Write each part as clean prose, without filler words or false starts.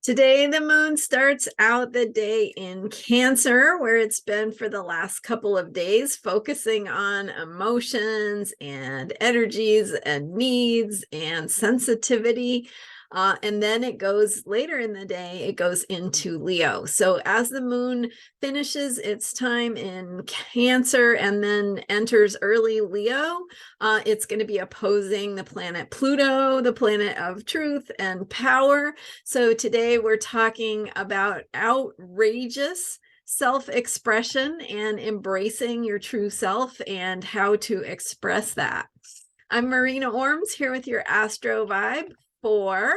Today, the moon starts out the day in Cancer, where it's been for the last couple of days, focusing on emotions and energies and needs and sensitivity. And then it goes later in the day, it goes into Leo. So as the moon finishes its time in Cancer and then enters early Leo, it's going to be opposing the planet Pluto, the planet of truth and power. So today we're talking about outrageous self-expression and embracing your true self and how to express that. I'm Marina Ormes here with your Astro Vibe for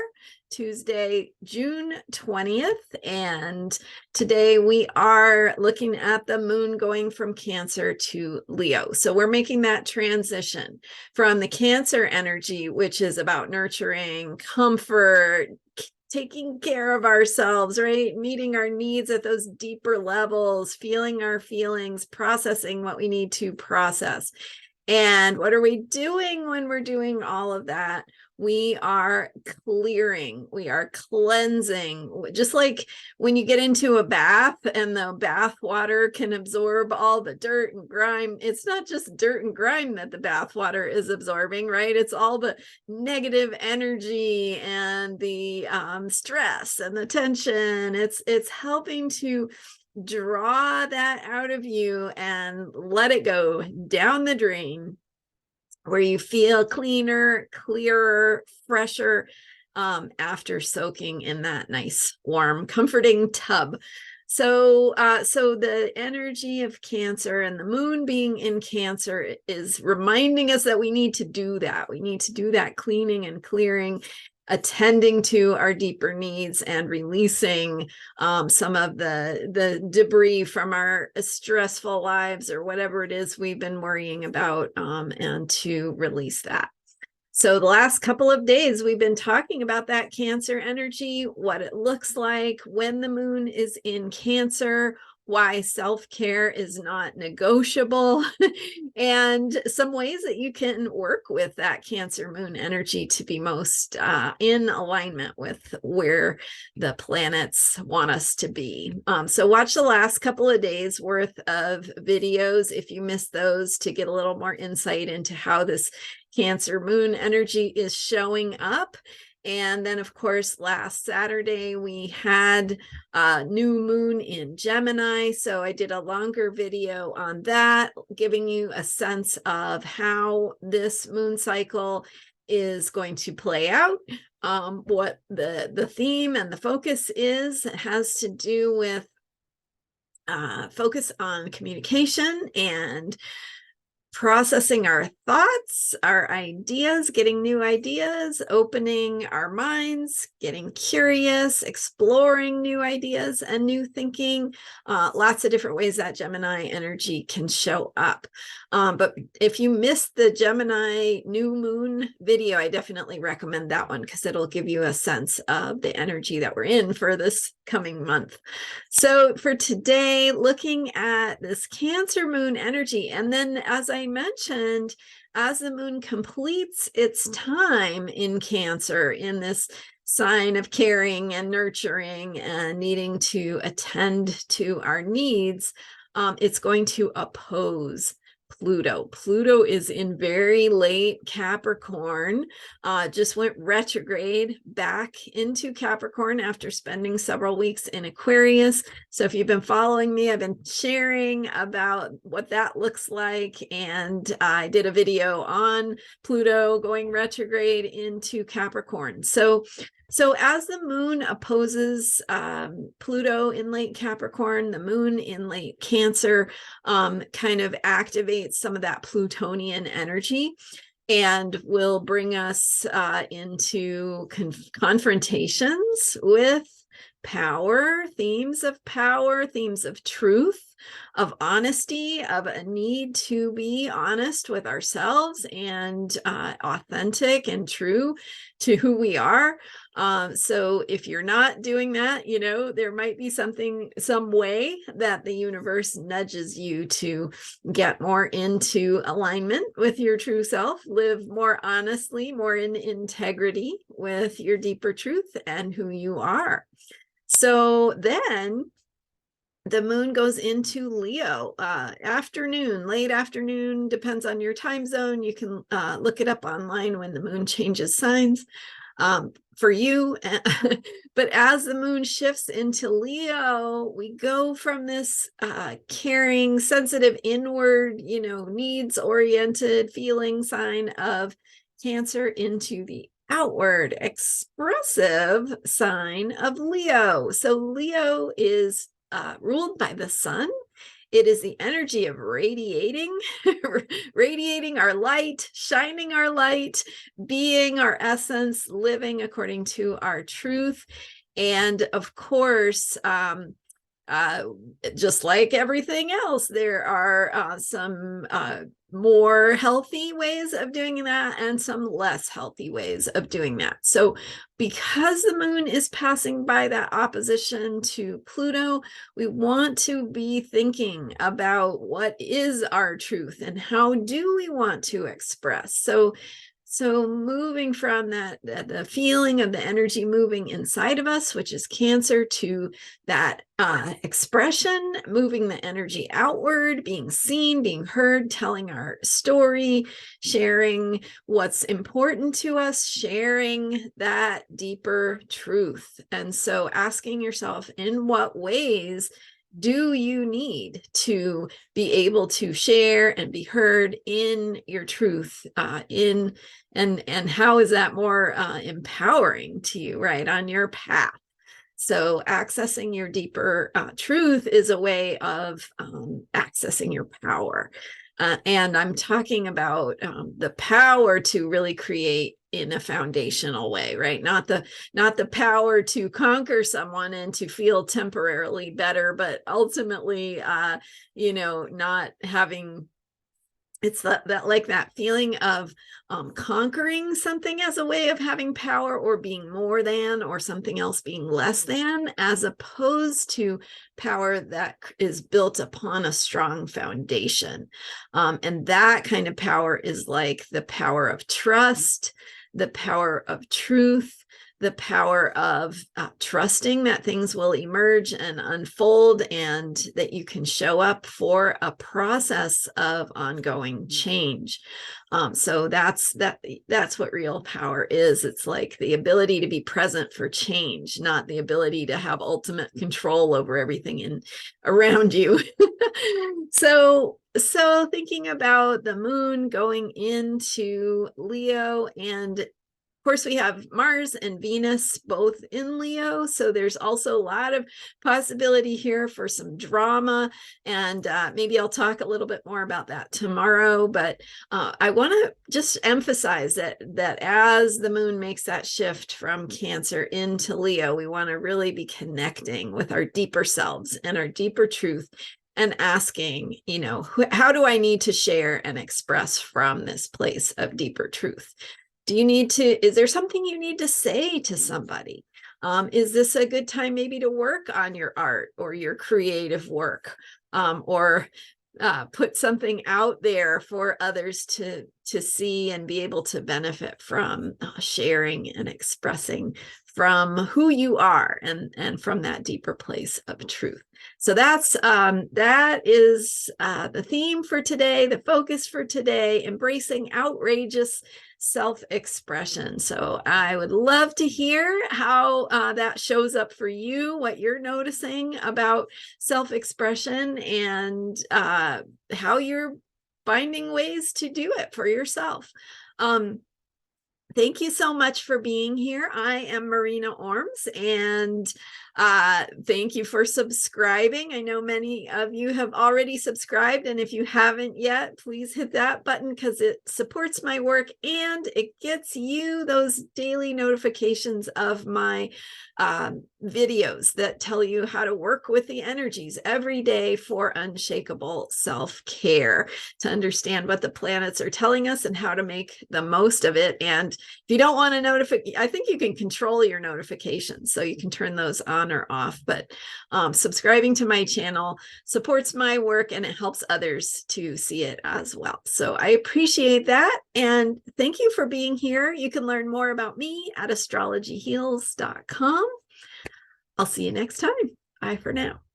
Tuesday, June 20th. And today we are looking at the moon going from Cancer to Leo. So we're making that transition from the Cancer energy, which is about nurturing, comfort, taking care of ourselves, right? Meeting our needs at those deeper levels, feeling our feelings, processing what we need to process. And what are we doing when we're doing all of that? We are clearing, we are cleansing. Just like when you get into a bath and the bath water can absorb all the dirt and grime, it's not just dirt and grime that the bath water is absorbing, right? It's all the negative energy and the stress and the tension. It's helping to draw that out of you and let it go down the drain, where you feel cleaner, clearer, fresher after soaking in that nice, warm, comforting tub. So the energy of Cancer and the moon being in Cancer is reminding us that we need to do that. We need to do that cleaning and clearing, attending to our deeper needs and releasing some of the debris from our stressful lives or whatever it is we've been worrying about, and to release that. So the last couple of days, we've been talking about that Cancer energy, what it looks like when the moon is in Cancer, why self-care is not negotiable, and some ways that you can work with that Cancer moon energy to be most in alignment with where the planets want us to be. So watch the last couple of days worth of videos if you missed those, to get a little more insight into how this Cancer moon energy is showing up. And then, of course, last Saturday, we had a new moon in Gemini. So I did a longer video on that, giving you a sense of how this moon cycle is going to play out. What the theme and the focus is. It has to do with focus on communication and processing our thoughts, our ideas, getting new ideas, opening our minds, getting curious, exploring new ideas and new thinking. Lots of different ways that Gemini energy can show up. But if you missed the Gemini new moon video, I definitely recommend that one, because it'll give you a sense of the energy that we're in for this coming month. So for today, looking at this Cancer moon energy, and then as I mentioned, as the moon completes its time in Cancer, in this sign of caring and nurturing and needing to attend to our needs, it's going to oppose Pluto. Pluto is in very late Capricorn, just went retrograde back into Capricorn after spending several weeks in Aquarius. So if you've been following me, I've been sharing about what that looks like. And I did a video on Pluto going retrograde into Capricorn. So as the moon opposes Pluto in late Capricorn, the moon in late Cancer kind of activates some of that Plutonian energy and will bring us into confrontations with power, themes of truth. of honesty, of a need to be honest with ourselves and authentic and true to who we are. So if you're not doing that, you know, there might be some way that the universe nudges you to get more into alignment with your true self, live more honestly, more in integrity with your deeper truth and who you are. So then the moon goes into Leo, afternoon, late afternoon, depends on your time zone. You can look it up online when the moon changes signs for you. But as the moon shifts into Leo, we go from this caring, sensitive, inward, you know, needs-oriented feeling sign of Cancer into the outward, expressive sign of Leo. So Leo is ruled by the sun. It is the energy of radiating, radiating our light, shining our light, being our essence, living according to our truth. And of course, just like everything else, there are some more healthy ways of doing that and some less healthy ways of doing that. So because the moon is passing by that opposition to Pluto, we want to be thinking about what is our truth and how do we want to express. So moving from the feeling of the energy moving inside of us, which is Cancer, to that expression, moving the energy outward, being seen, being heard, telling our story, sharing what's important to us, sharing that deeper truth. And so asking yourself, in what ways do you need to be able to share and be heard in your truth, and how is that more empowering to you, right, on your path? So accessing your deeper truth is a way of accessing your power. And I'm talking about the power to really create in a foundational way, right? Not the power to conquer someone and to feel temporarily better, but ultimately, you know, not having, it's that like that feeling of conquering something as a way of having power, or being more than, or something else being less than, as opposed to power that is built upon a strong foundation. And that kind of power is like the power of trust, the power of truth, the power of trusting that things will emerge and unfold, and that you can show up for a process of ongoing change. So that's what real power is. It's like the ability to be present for change, not the ability to have ultimate control over everything around you. So thinking about the moon going into Leo, and of course, we have Mars and Venus both in Leo. So there's also a lot of possibility here for some drama. And maybe I'll talk a little bit more about that tomorrow. But I want to just emphasize that as the moon makes that shift from Cancer into Leo, we want to really be connecting with our deeper selves and our deeper truth, and asking, you know, how do I need to share and express from this place of deeper truth? Is there something you need to say to somebody? Is this a good time maybe to work on your art or your creative work, or put something out there for others to see and be able to benefit from, sharing and expressing from who you are, and from that deeper place of truth. So that is the theme for today, the focus for today: embracing outrageous self-expression. So I would love to hear how that shows up for you, what you're noticing about self-expression, and how you're finding ways to do it for yourself. Thank you so much for being here. I am Marina Ormes, and thank you for subscribing. I know many of you have already subscribed, and if you haven't yet, please hit that button, because it supports my work and it gets you those daily notifications of my videos that tell you how to work with the energies every day for unshakable self-care, to understand what the planets are telling us and how to make the most of it. And if you don't want to notify, I think you can control your notifications, so you can turn those on or off. But subscribing to my channel supports my work and it helps others to see it as well. So I appreciate that. And thank you for being here. You can learn more about me at astrologyheals.com. I'll see you next time. Bye for now.